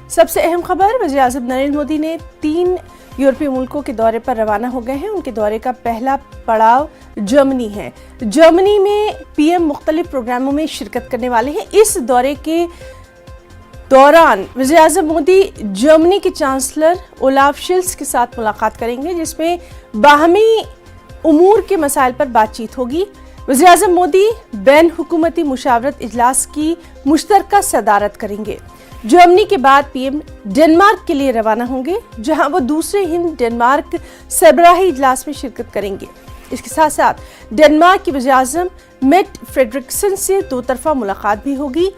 सबसे अहम खबर, वज़ीर-ए-आज़म नरेंद्र मोदी ने 3 यूरोपीय मुल्कों के दौरे पर रवाना हो गए हैं। उनके दौरे का पहला पड़ाव जर्मनी है। जर्मनी में पीएम मुख्तलिफ प्रोग्रामों में शिरकत करने वाले हैं। इस दौरे के दौरान वज़ीर-ए-आज़म मोदी जर्मनी के चांसलर ओलाफ शिल्स के साथ मुलाकात करेंगे, जिसमें बाहमी उमूर के मसाइल पर बातचीत होगी। वज़ीर-ए-आज़म मोदी बैन हुकूमती मुशावरत इजलास की मुश्तरका सदारत करेंगे। जर्मनी के बाद पीएम डेनमार्क के लिए रवाना होंगे, जहां वो दूसरे हिंद डेनमार्क सरबराही इजलास में शिरकत करेंगे। इसके साथ साथ डेनमार्क के वज़ीर-ए-आज़म मेट फ्रेडरिक्सन से 2 तरफा मुलाकात भी होगी।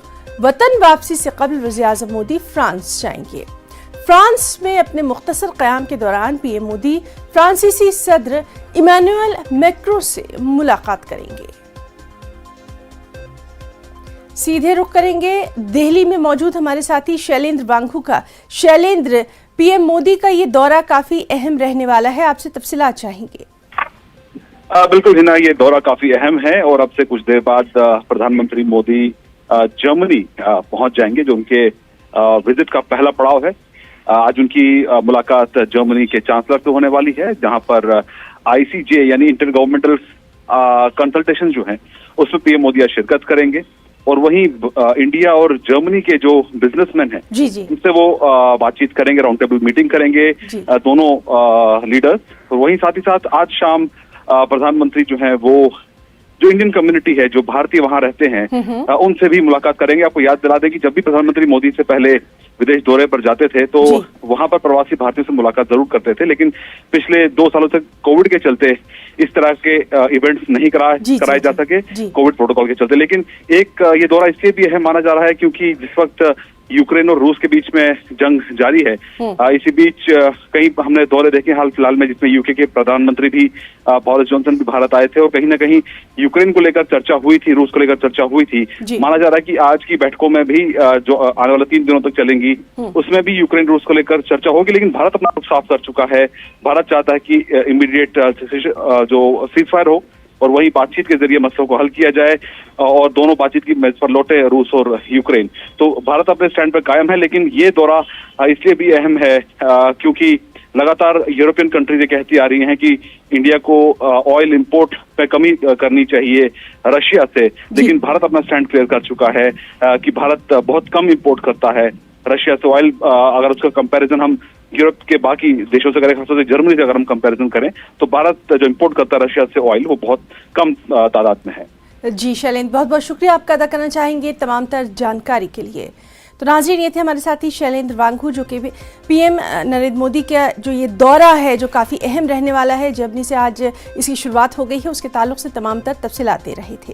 वतन वापसी से कबल वज़ीर-ए-आज़म मोदी फ्रांस जाएंगे। फ्रांस में अपने मुख्तसर क़याम के दौरान पीएम मोदी फ्रांसीसी सदर इमैनुअल मैक्रों से मुलाकात करेंगे। सीधे रुख करेंगे दिल्ली में मौजूद हमारे साथी शैलेंद्र वांगू का। शैलेंद्र, पीएम मोदी का ये दौरा काफी अहम रहने वाला है, आपसे तफसीलात चाहेंगे। बिल्कुल हिना, ये दौरा काफी अहम है और अब से कुछ देर बाद प्रधानमंत्री मोदी जर्मनी पहुंच जाएंगे, जो उनके विजिट का पहला पड़ाव है। आज उनकी मुलाकात जर्मनी के चांसलर से होने वाली है, जहां पर ICJ यानी इंटर गवर्नमेंटल कंसल्टेशन जो है उसमें पीएम मोदी आज शिरकत करेंगे। और वहीं इंडिया और जर्मनी के जो बिजनेसमैन हैं उनसे वो बातचीत करेंगे, राउंड टेबल मीटिंग करेंगे दोनों लीडर्स। और वहीं साथ ही साथ आज शाम प्रधानमंत्री जो है वो जो इंडियन कम्युनिटी है, जो भारतीय वहां रहते हैं, उनसे भी मुलाकात करेंगे। आपको याद दिला दें कि जब भी प्रधानमंत्री मोदी से पहले विदेश दौरे पर जाते थे तो वहां पर प्रवासी भारतीयों से मुलाकात जरूर करते थे, लेकिन पिछले 2 सालों से कोविड के चलते इस तरह के इवेंट्स नहीं कराए जा सके, कोविड प्रोटोकॉल के चलते। लेकिन एक ये दौरा इसलिए भी अहम माना जा रहा है क्योंकि जिस वक्त यूक्रेन और रूस के बीच में जंग जारी है, इसी बीच कई हमने दौरे देखे हाल फिलहाल में, जिसमें यूके के प्रधानमंत्री भी बोरिस जॉनसन भी भारत आए थे और कहीं ना कहीं यूक्रेन को लेकर चर्चा हुई थी, रूस को लेकर चर्चा हुई थी। माना जा रहा है कि आज की बैठकों में भी जो आने वाले 3 दिनों तक चलेंगी, उसमें भी यूक्रेन रूस को लेकर चर्चा होगी। लेकिन भारत अपना रुख साफ कर चुका है। भारत चाहता है कि इमीडिएट जो सीजफायर हो और वही बातचीत के जरिए मसलों को हल किया जाए और दोनों बातचीत की मेज पर लौटे, रूस और यूक्रेन। तो भारत अपने स्टैंड पर कायम है। लेकिन ये दौरा इसलिए भी अहम है क्योंकि लगातार यूरोपियन कंट्रीज ये कहती आ रही हैं कि इंडिया को ऑयल इंपोर्ट पे कमी करनी चाहिए रशिया से, लेकिन भारत अपना स्टैंड क्लियर कर चुका है कि भारत बहुत कम इंपोर्ट करता है रशिया से ऑयल। अगर उसका कंपैरिजन हम यूरोप के बाकी देशों से करें, खासतौर से जर्मनी से अगर हम कंपैरिजन करें, तो भारत जो इंपोर्ट करता है रशिया से ऑयल, वो बहुत कम तादाद में है। जी शैलेंद्र, बहुत बहुत शुक्रिया आपका अदा करना चाहेंगे तमाम तर जानकारी के लिए। तो नाज़रीन, ये थे हमारे साथी शैलेंद्र वांगू, जो कि पीएम नरेंद्र मोदी का जो ये दौरा है जो काफ़ी अहम रहने वाला है, जर्मनी से आज इसकी शुरुआत हो गई है, उसके ताल्लुक से तमाम तर तफसीलात दे रहे थे।